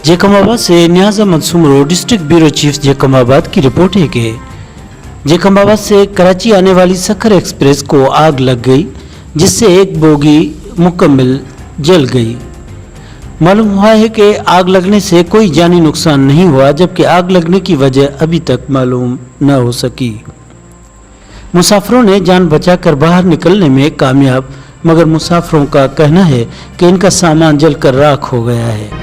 जैकबाबाद से Niaz Ahmed Soomro, district bureau chief Jacobabad की report है कि जैकबाबाद से कराची आने वाली सखर एक्सप्रेस को आग लग गई, जिससे एक बोगी मुकम्मल जल गई। मालूम हुआ है कि आग लगने से कोई जानी नुकसान नहीं हुआ, जबकि आग लगने की वजह अभी तक मालूम न हो सकी। मुसाफिरों ने जान बचाकर बाहर निकलने में कामयाब, मगर मुसाफिरों का कहना है कि इनका सामान जलकर राख हो गया है।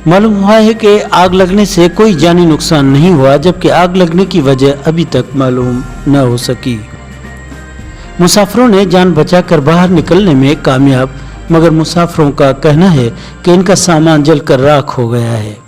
मालूम हुआ है कि आग लगने से कोई जानी नुकसान नहीं हुआ, जबकि आग लगने की वजह अभी तक मालूम न हो सकी। मुसाफिरों ने जान बचाकर बाहर निकलने में कामयाब, मगर मुसाफिरों का कहना है कि इनका सामान जलकर राख हो गया है।